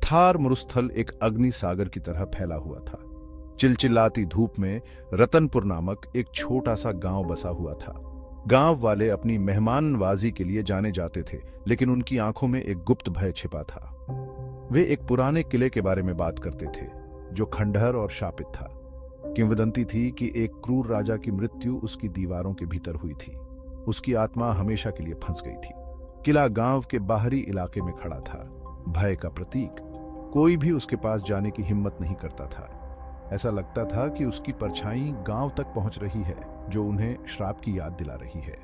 थार मरुस्थल एक अग्नि सागर की तरह फैला हुआ था। चिलचिलाती धूप में रतनपुर नामक एक छोटा सा गांव बसा हुआ था। गांव वाले अपनी मेहमान नवाजी के लिए जाने जाते थे, लेकिन उनकी आंखों में एक गुप्त भय छिपा था। वे एक पुराने किले के बारे में बात करते थे जो खंडहर और शापित था। किंवदंती थी कि एक क्रूर राजा की मृत्यु उसकी दीवारों के भीतर हुई थी। उसकी आत्मा हमेशा के लिए फंस गई थी। किला गांव के बाहरी इलाके में खड़ा था, भय का प्रतीक। कोई भी उसके पास जाने की हिम्मत नहीं करता था। ऐसा लगता था कि उसकी परछाई गांव तक पहुंच रही है, जो उन्हें श्राप की याद दिला रही है।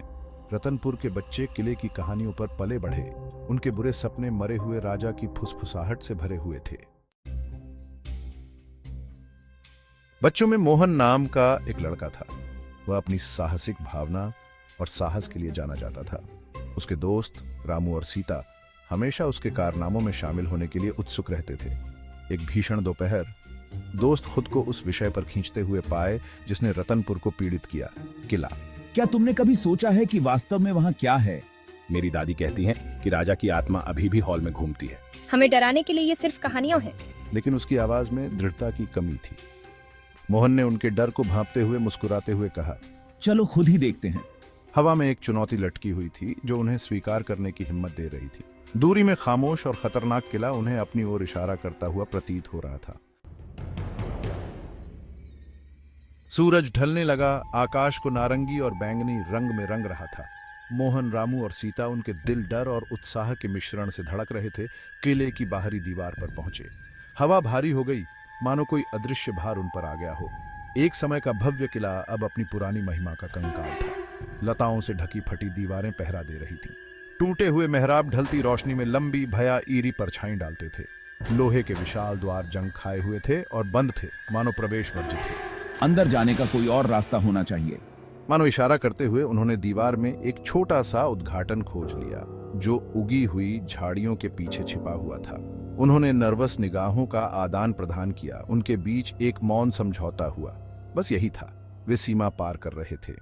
रतनपुर के बच्चे किले की कहानियों पर पले बढ़े। उनके बुरे सपने मरे हुए राजा की फुसफुसाहट से भरे हुए थे। बच्चों में मोहन नाम का एक लड़का था। वह अपनी साहसिक भावना और साहस के लिए जाना जाता था। उसके दोस्त रामू और सीता हमेशा उसके कारनामों में शामिल होने के लिए उत्सुक रहते थे। एक भीषण दोपहर दोस्त खुद को उस विषय पर खींचते हुए पाए जिसने रतनपुर को पीड़ित किया, किला। क्या तुमने कभी सोचा है कि वास्तव में वहाँ क्या है? मेरी दादी कहती हैं कि राजा की आत्मा अभी भी हॉल में घूमती है। हमें डराने के लिए ये सिर्फ कहानियां हैं। लेकिन उसकी आवाज में दृढ़ता की कमी थी। मोहन ने उनके डर को भांपते हुए मुस्कुराते हुए कहा, चलो खुद ही देखते हैं। हवा में एक चुनौती लटकी हुई थी जो उन्हें स्वीकार करने की हिम्मत दे रही थी। दूरी में खामोश और खतरनाक किला उन्हें अपनी ओर इशारा करता हुआ प्रतीत हो रहा था। सूरज ढलने लगा, आकाश को नारंगी और बैंगनी रंग में रंग रहा था। मोहन, रामू और सीता, उनके दिल डर और उत्साह के मिश्रण से धड़क रहे थे, किले की बाहरी दीवार पर पहुंचे। हवा भारी हो गई, मानो कोई अदृश्य भार उन पर आ गया हो। एक समय का भव्य किला अब अपनी पुरानी महिमा का कंकाल था। लताओं से ढकी फटी दीवारें पहरा दे रही थीं। टूटे हुए मेहराब ढलती रोशनी में लंबी भया ईरी परछाई डालते थे। लोहे के विशाल द्वार जंग खाए हुए थे और बंद थे, मानो प्रवेश वर्जित थे। अंदर जाने का कोई और रास्ता होना चाहिए। मानो इशारा करते हुए उन्होंने दीवार में एक छोटा सा उद्घाटन खोज लिया, जो उगी हुई झाड़ियों के पीछे छिपा हुआ था। उन्होंने नर्वस निगाहों का आदान प्रदान किया। उनके बीच एक मौन समझौता हुआ। बस यही था, वे सीमा पार कर रहे थे।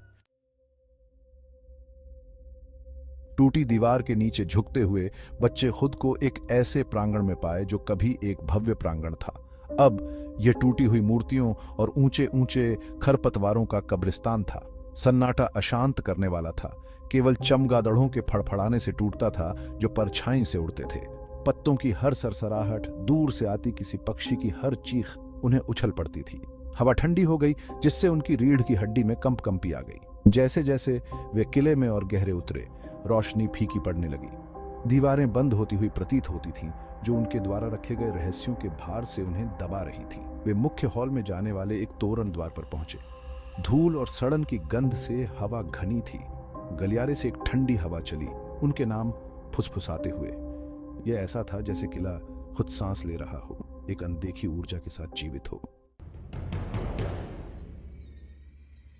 टूटी दीवार के नीचे झुकते हुए बच्चे खुद को एक ऐसे प्रांगण में पाए जो कभी एक भव्य प्रांगण था। अब यह टूटी हुई मूर्तियों और ऊंचे ऊंचे खरपतवारों का कब्रिस्तान था। सन्नाटा अशांत करने वाला था। केवल चमगादड़ों के फड़फड़ाने से टूटता था जो परछाई से उड़ते थे। पत्तों की हर सरसराहट, दूर से आती किसी पक्षी की हर चीख उन्हें उछल पड़ती थी। हवा ठंडी हो गई, जिससे उनकी रीढ़ की हड्डी में कंपी आ गई। जैसे जैसे वे किले में और गहरे उतरे, रोशनी फीकी पड़ने लगी। दीवारें बंद होती हुई प्रतीत होती थीं, जो उनके द्वारा रखे गए रहस्यों के भार से उन्हें दबा रही थी। वे मुख्य हॉल में जाने वाले एक तोरण द्वार पर पहुंचे। धूल और सड़न की गंध से हवा घनी थी। गलियारे से एक ठंडी हवा चली, उनके नाम फुसफुसाते हुए। यह ऐसा था जैसे किला खुद सांस ले रहा हो, एक अनदेखी ऊर्जा के साथ जीवित हो।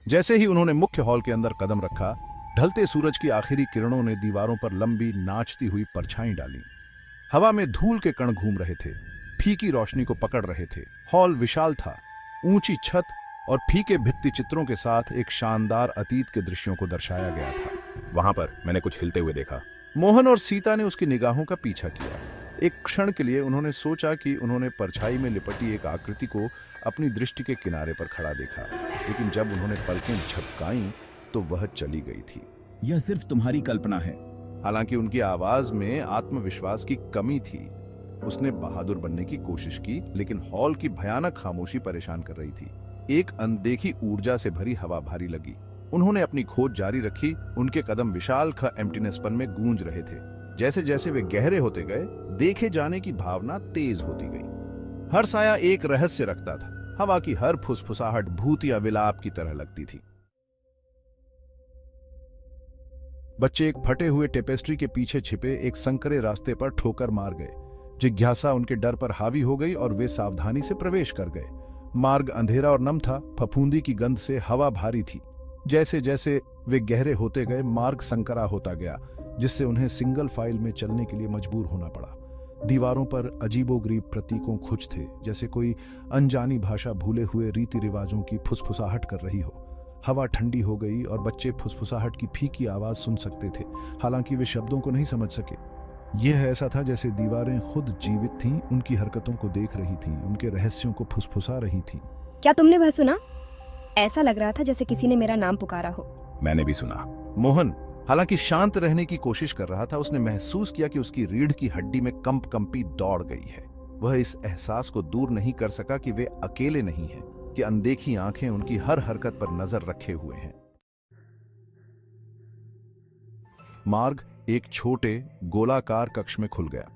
जैसे ही उन्होंने मुख्य हॉल के अंदर कदम रखा, ढलते सूरज की आखिरी किरणों ने दीवारों पर लंबी नाचती हुई परछाई डाली। हवा में धूल के कण घूम रहे थे, फीकी रोशनी को पकड़ रहे थे। हॉल विशाल था, ऊंची छत और फीके भित्ति चित्रों के साथ एक शानदार अतीत के दृश्यों को दर्शाया गया था। वहां पर मैंने कुछ हिलते हुए देखा। मोहन और सीता ने उसकी निगाहों का पीछा किया। एक क्षण के लिए उन्होंने सोचा कि उन्होंने परछाई में लिपटी एक आकृति को अपनी दृष्टि के किनारे पर खड़ा देखा, लेकिन जब उन्होंने पलकें झपकाईं तो वह चली गई थी। यह सिर्फ तुम्हारी कल्पना है। हालांकि उनकी आवाज में आत्मविश्वास की कमी थी। उसने बहादुर बनने की कोशिश की, लेकिन हॉल की भयानक खामोशी परेशान कर रही थी। एक अनदेखी ऊर्जा से भरी हवा भारी लगी। उन्होंने अपनी खोज जारी रखी। उनके कदम विशाल एम्प्टीनेसपन में गूंज रहे थे। जैसे जैसे वे गहरे होते गए, देखे जाने की भावना तेज होती गई। हर साया एक रहस्य रखता था। हवा की हर फुसफुसाहट भूतिया विलाप की तरह लगती थी। बच्चे एक फटे हुए टेपेस्ट्री के पीछे छिपे एक संकरे रास्ते पर ठोकर मार गए। जिज्ञासा उनके डर पर हावी हो गई और वे सावधानी से प्रवेश कर गए। मार्ग अंधेरा और नम था। फफूंदी की गंध से हवा भारी थी। जैसे जैसे वे गहरे होते गए, मार्ग संकरा होता गया, जिससे उन्हें सिंगल फाइल में चलने के लिए मजबूर होना पड़ा। दीवारों पर अजीबोगरीब प्रतीकों खुच थे, जैसे कोई अनजानी भाषा भूले हुए रीति रिवाजों की फुसफुसाहट कर रही हो। हवा ठंडी हो गई और बच्चे फुसफुसाहट की फीकी आवाज सुन सकते थे, हालांकि वे शब्दों को नहीं समझ सके। यह ऐसा था जैसे दीवारें खुद जीवित थीं, उनकी हरकतों को देख रही थीं, उनके रहस्यों को फुसफुसा रही थीं। क्या तुमने वह सुना? ऐसा लग रहा था जैसे किसी ने मेरा नाम पुकारा हो। मैंने भी सुना। मोहन हालांकि शांत रहने की कोशिश कर रहा था, उसने महसूस किया कि उसकी रीढ़ की हड्डी में कंपी दौड़ गई है। वह इस एहसास को दूर नहीं कर सका कि वे अकेले नहीं हैं, कि अनदेखी आंखें उनकी हर हरकत पर नजर रखे हुए हैं। मार्ग एक छोटे गोलाकार कक्ष में खुल गया।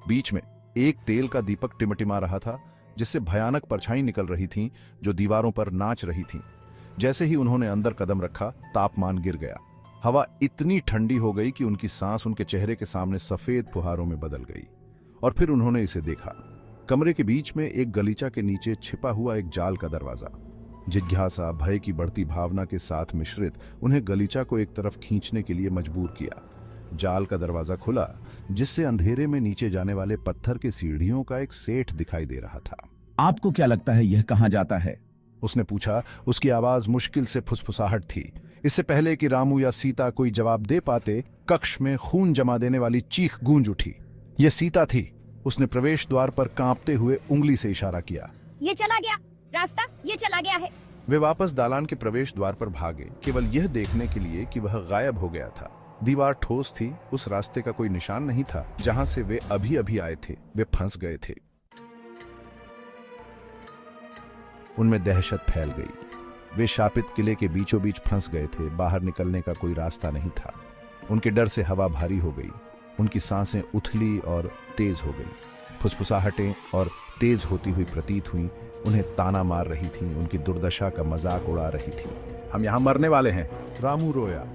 बीच में एक तेल का दीपक टिमटिमा रहा था, जिससे भयानक परछाई निकल रही थीं, जो दीवारों पर नाच रही थीं। जैसे ही उन्होंने अंदर कदम रखा, तापमान गिर गया। हवा इतनी ठंडी हो गई कि उनकी सांस उनके चेहरे के सामने सफेद फुहारों में बदल गई। और फिर उन्होंने इसे देखा। कमरे के बीच में एक गलीचा के नीचे छिपा हुआ एक जाल का दरवाजा। जिज्ञासा, भय की बढ़ती भावना के साथ मिश्रित उन्हें गलीचा को एक तरफ खींचने के लिए मजबूर किया। जाल का दरवाजा खुला, जिससे अंधेरे में नीचे जाने वाले पत्थर की सीढ़ियों का एक सेट दिखाई दे रहा था। आपको क्या लगता है यह कहाँ जाता है? उसने पूछा। उसकी आवाज मुश्किल से फुसफुसाहट थी। इससे पहले कि रामू या सीता कोई जवाब दे पाते, कक्ष में खून जमा देने वाली चीख गूंज उठी। यह सीता थी। उसने प्रवेश द्वार पर कांपते हुए उंगली से इशारा किया। ये चला गया रास्ता, ये चला गया है। वे वापस दालान के प्रवेश द्वार पर भागे, केवल यह देखने के लिए कि वह गायब हो गया था। दीवार ठोस थी, उस रास्ते का कोई निशान नहीं था जहां से वे अभी अभी आए थे। वे फंस गए थे। उनमें दहशत फैल गई। वे शापित किले के बीचों बीच फंस गए थे। बाहर निकलने का कोई रास्ता नहीं था। उनके डर से हवा भारी हो गई। उनकी सांसें उथली और तेज हो गई। फुसफुसाहटें और तेज होती हुई प्रतीत हुई। उन्हें ताना मार रही थीं, उनकी दुर्दशा का मजाक उड़ा रही थीं। हम यहाँ मरने वाले हैं। रामू रोया।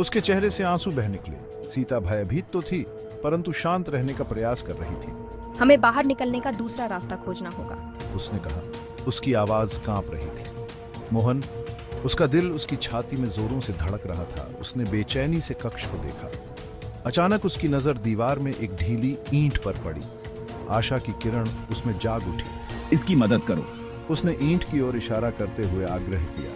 उसके चेहरे से आंसू बह निकले। सीता भयभीत तो थी, परंतु शांत रहने का प्रयास कर रही थी। हमें बाहर निकलने का दूसरा रास्ता खोजना होगा, उसने कहा। उसकी आवाज कांप रही थी। मोहन, उसका दिल उसकी छाती में जोरों से धड़क रहा था। उसने बेचैनी से कक्ष को देखा। अचानक उसकी नजर दीवार में एक ढीली ईंट पर पड़ी। आशा की किरण उसमें जाग उठी। इसकी मदद करो। उसने ईंट की ओर इशारा करते हुए आग्रह किया।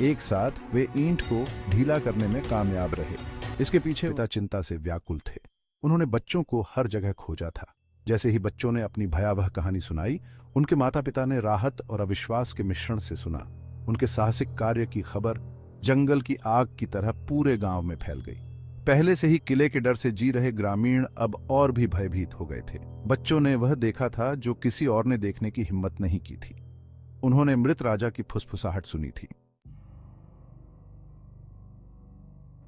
एक साथ वे ईंट को ढीला करने में कामयाब रहे। इसके पीछे पिता चिंता से व्याकुल थे। उन्होंने बच्चों को हर जगह खोजा था। जैसे ही बच्चों ने अपनी भयावह कहानी सुनाई, उनके माता पिता ने राहत और अविश्वास के मिश्रण से सुना। उनके साहसिक कार्य की खबर जंगल की आग की तरह पूरे गांव में फैल गई। पहले से ही किले के डर से जी रहे ग्रामीण अब और भी भयभीत हो गए थे। बच्चों ने वह देखा था जो किसी और ने देखने की हिम्मत नहीं की थी। उन्होंने मृत राजा की फुसफुसाहट सुनी थी।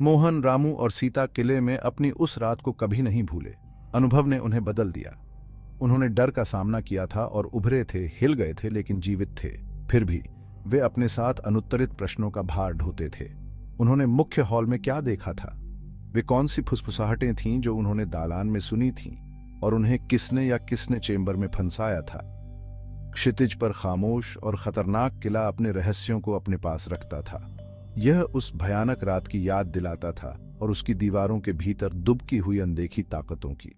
मोहन, रामू और सीता किले में अपनी उस रात को कभी नहीं भूले। अनुभव ने उन्हें बदल दिया। उन्होंने डर का सामना किया था और उभरे थे, हिल गए थे, लेकिन जीवित थे। फिर भी वे अपने साथ अनुत्तरित प्रश्नों का भार ढोते थे। उन्होंने मुख्य हॉल में क्या देखा था? वे कौन सी फुसफुसाहटें थीं जो उन्होंने दालान में सुनी थीं? और उन्हें किसने या किसने चेंबर में फंसाया था? क्षितिज पर खामोश और खतरनाक किला अपने रहस्यों को अपने पास रखता था। यह उस भयानक रात की याद दिलाता था और उसकी दीवारों के भीतर दुबकी हुई अनदेखी ताकतों की।